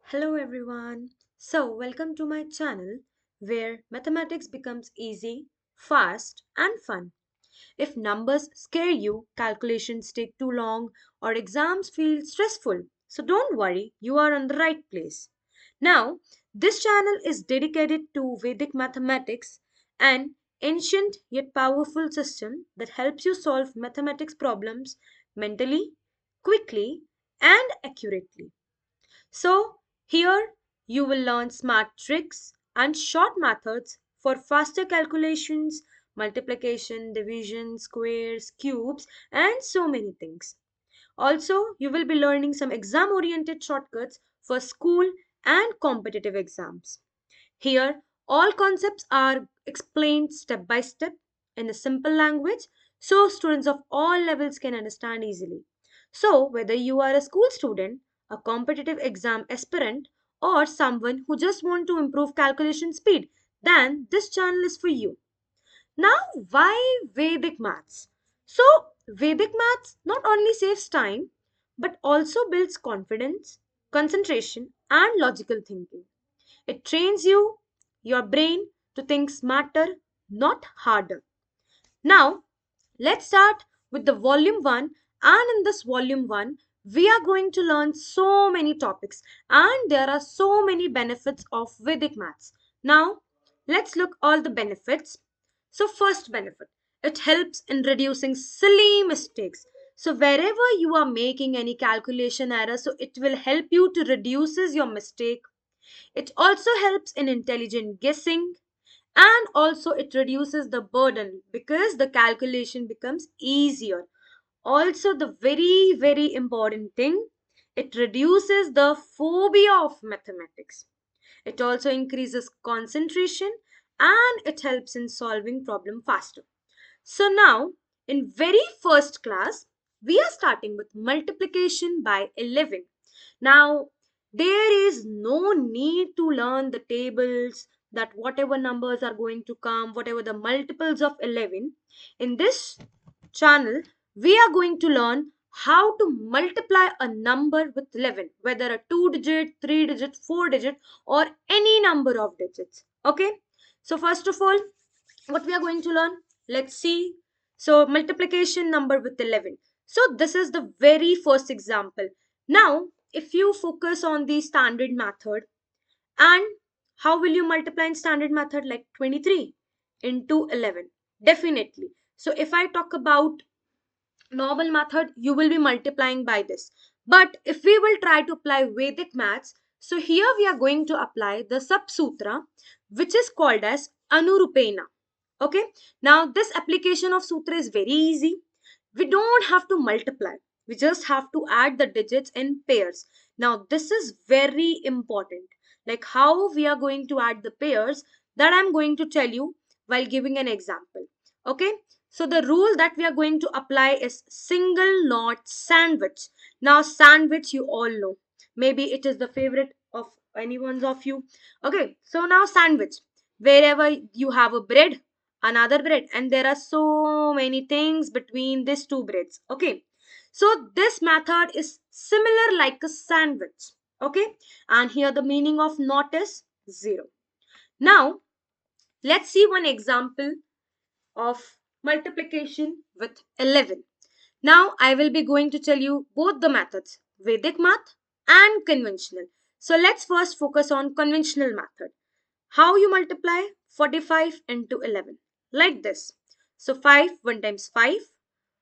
Hello everyone. Welcome to my channel where mathematics becomes easy, fast, and fun. If numbers scare you, calculations take too long, or exams feel stressful, so don't worry, you are on the right place. Now, this channel is dedicated to Vedic mathematics, an ancient yet powerful system that helps you solve mathematics problems mentally, quickly, and accurately. So, here you will learn smart tricks and short methods for faster calculations, multiplication, division, squares, cubes, and so many things. Also, you will be learning some exam oriented shortcuts for school and competitive exams. Here, all concepts are explained step by step in a simple language so students of all levels can understand easily. So, whether you are a school student, a competitive exam aspirant, or someone who just want to improve calculation speed, then this channel is for you. Now, why Vedic maths? So, Vedic maths not only saves time but also builds confidence, concentration, and logical thinking. It trains your brain, to think smarter, not harder. Now, let's start with the volume 1, and in this volume 1 we are going to learn so many topics and there are so many benefits of Vedic maths. Now, let's look all the benefits. So first benefit, it helps in reducing silly mistakes. So wherever you are making any calculation error, so it will help you to reduces your mistake. It also helps in intelligent guessing, and also it reduces the burden because the calculation becomes easier. Also, the very important thing, it reduces the phobia of mathematics. It also increases concentration and it helps in solving problem faster. So now, in very first class, we are starting with multiplication by 11. Now, there is no need to learn the tables, that whatever numbers are going to come, whatever the multiples of 11. In this channel, we are going to learn how to multiply a number with 11, whether a 2 digit, 3 digit, 4 digit, or any number of digits. Okay, so first of all, what we are going to learn, let's see. So multiplication number with 11. So this is the very first example. Now if you focus on the standard method, and how will you multiply in standard method, like 23 into 11? Definitely. So if I talk about normal method, you will be multiplying by this. But if we will try to apply Vedic maths, so here we are going to apply the subsutra, which is called as Anurupena. Okay, now this application of sutra is very easy. We don't have to multiply, we just have to add the digits in pairs. Now this is very important, like how we are going to add the pairs, that I'm going to tell you while giving an example. Okay, so the rule that we are going to apply is single knot sandwich. Now sandwich you all know, maybe it is the favorite of anyone's of you. Okay, so now sandwich, wherever you have a bread, another bread, and there are so many things between these two breads. Okay, so this method is similar like a sandwich. Okay, and here the meaning of knot is 0. Now let's see one example of multiplication with 11. Now I will be going to tell you both the methods, Vedic math and conventional. So let's first focus on conventional method. How you multiply 45 into 11? Like this. So 5 1 times 5,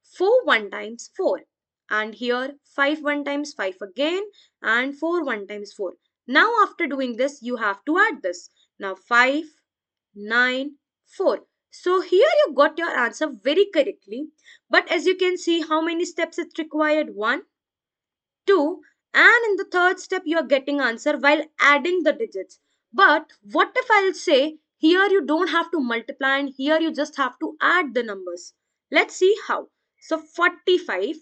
4 1 times 4. And here 5 1 times 5 again, and 4 1 times 4. Now after doing this, you have to add this. Now 5, 9, 4. So here you got your answer very correctly. But as you can see, how many steps it required? 1, 2, and in the third step you are getting answer while adding the digits. But what if I'll say here you don't have to multiply and here you just have to add the numbers? Let's see how. So 45,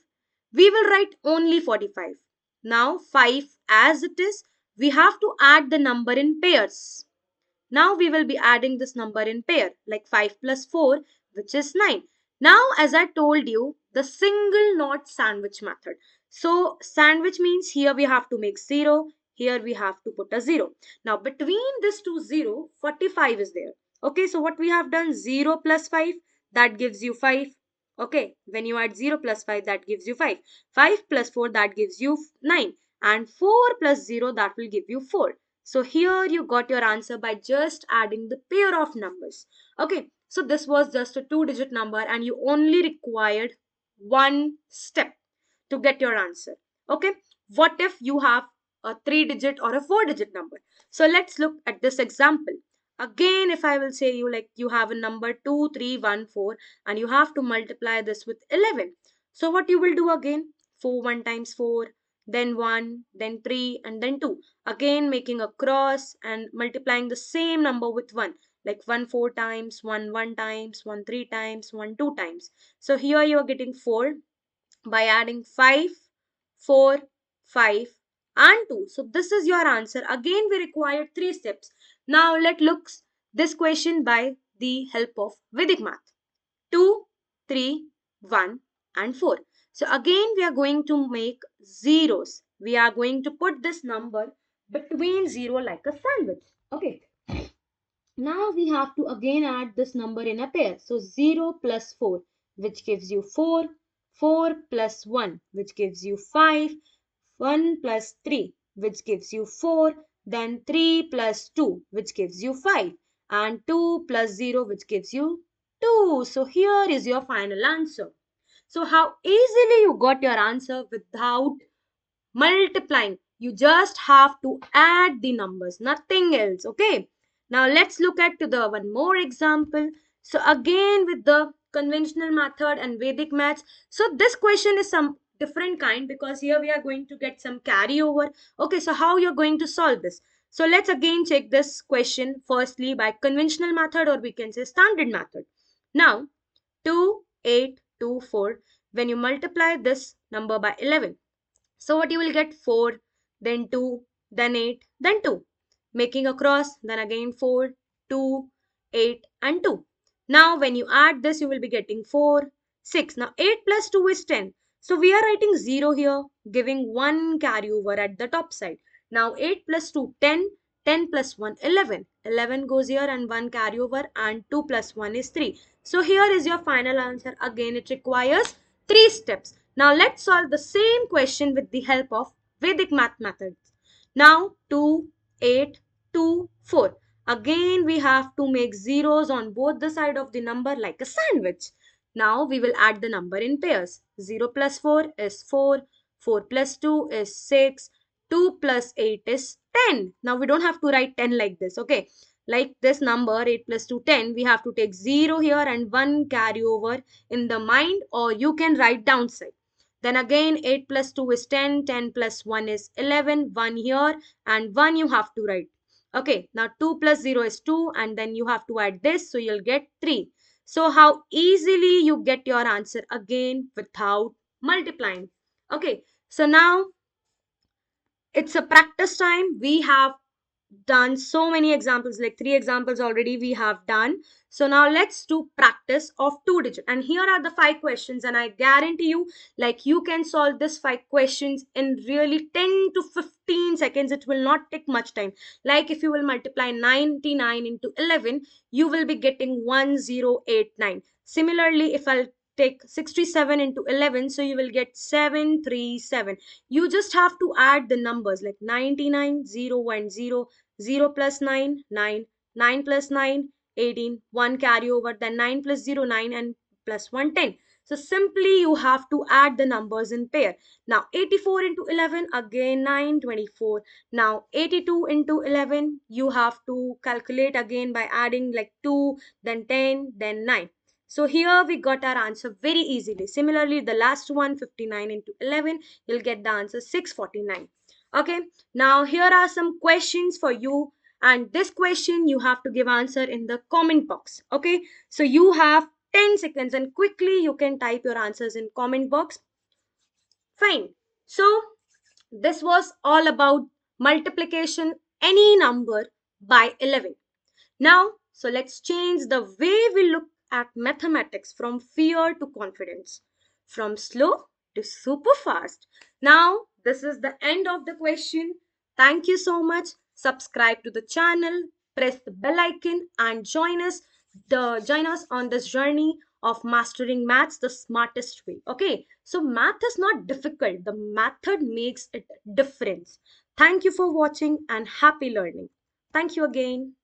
we will write only 45. Now 5 as it is, we have to add the number in pairs. Now we will be adding this number in pair, like 5 plus 4, which is 9. Now as I told you, the single knot sandwich method. So sandwich means here we have to make 0, here we have to put a 0. Now between this two 0, 45 is there. Okay, so what we have done, 0 plus 5, that gives you 5. Okay, when you add 0 plus 5, that gives you 5. 5 plus 4, that gives you 9. And 4 plus 0, that will give you 4. So here you got your answer by just adding the pair of numbers. Okay, so this was just a 2-digit number and you only required one step to get your answer. Okay, what if you have a 3-digit or a 4-digit number? So let's look at this example. Again, if I will say you, like, you have a number 2314 and you have to multiply this with 11. So what you will do again? 4 1 times 4, then 1, then 3, and then 2. Again making a cross and multiplying the same number with 1. Like 1 4 times, 1 1 times, 1 3 times, 1 2 times. So here you are getting 4 by adding 5, 4, 5 and 2. So this is your answer. Again we required 3 steps. Now let's look this question by the help of Vedic math. 2, 3, 1 and 4. So again we are going to make zeros. We are going to put this number between 0 like a sandwich. Okay. Now we have to again add this number in a pair. So 0 plus 4, which gives you 4. 4 plus 1, which gives you 5. 1 plus 3, which gives you 4. Then 3 plus 2, which gives you 5. And 2 plus 0, which gives you 2. So here is your final answer. So how easily you got your answer without multiplying. You just have to add the numbers, nothing else. Okay, now let's look at to the one more example. So again with the conventional method and Vedic maths. So this question is some different kind because here we are going to get some carryover. Okay, so how you're going to solve this? So let's again check this question firstly by conventional method, or we can say standard method. Now 2 8 2 4, when you multiply this number by 11, so what you will get, 4, then 2, then 8, then 2. Making a cross, then again 4, 2, 8 and 2. Now when you add this, you will be getting 4, 6. Now 8 plus 2 is 10. So we are writing 0 here, giving 1 carryover at the top side. Now 8 plus 2, 10. 10 plus 1, 11. 11 goes here and 1 carryover, and 2 plus 1 is 3. So here is your final answer. Again, it requires 3 steps. Now let's solve the same question with the help of Vedic math methods. Now 2, 8, 2, 4. Again we have to make zeros on both the side of the number like a sandwich. Now we will add the number in pairs. 0 plus 4 is 4. 4 plus 2 is 6. 2 plus 8 is 10. Now we don't have to write 10 like this. Okay. Like this number 8 plus 2, 10. We have to take 0 here and 1 carry over in the mind, or you can write downside. Then again 8 plus 2 is 10, 10 plus 1 is 11, 1 here and 1 you have to write. Okay, now 2 plus 0 is 2 and then you have to add this, so you'll get 3. So how easily you get your answer again without multiplying. Okay, so now it's a practice time. We have done so many examples, like 3 examples already we have done. So now let's do practice of 2-digit, and here are the 5 questions, and I guarantee you, like, you can solve this 5 questions in really 10 to 15 seconds. It will not take much time. Like if you will multiply 99 into 11, you will be getting 1089. Similarly, if I'll take 67 into 11, so you will get 737. You just have to add the numbers like 99, 0 and 0, 0 plus 9, 9, 9 plus 9, 18, 1 carry over, then 9 plus 0, 9 and plus 1, 10. So simply you have to add the numbers in pair. Now 84 into 11, again 9, 24. Now 82 into 11, you have to calculate again by adding like 2, then 10, then 9. So here we got our answer very easily. Similarly, the last one, 59 into 11, you'll get the answer 649. Okay, now here are some questions for you, and this question you have to give answer in the comment box. Okay, so you have 10 seconds and quickly you can type your answers in comment box. Fine. So this was all about multiplication any number by 11. Now, so let's change the way we look at mathematics from fear to confidence, from slow to super fast. Now, this is the end of the question. Thank you so much. Subscribe to the channel, press the bell icon, and join us on this journey of mastering maths the smartest way. Okay, so math is not difficult, the method makes it difference. Thank you for watching and happy learning. Thank you again.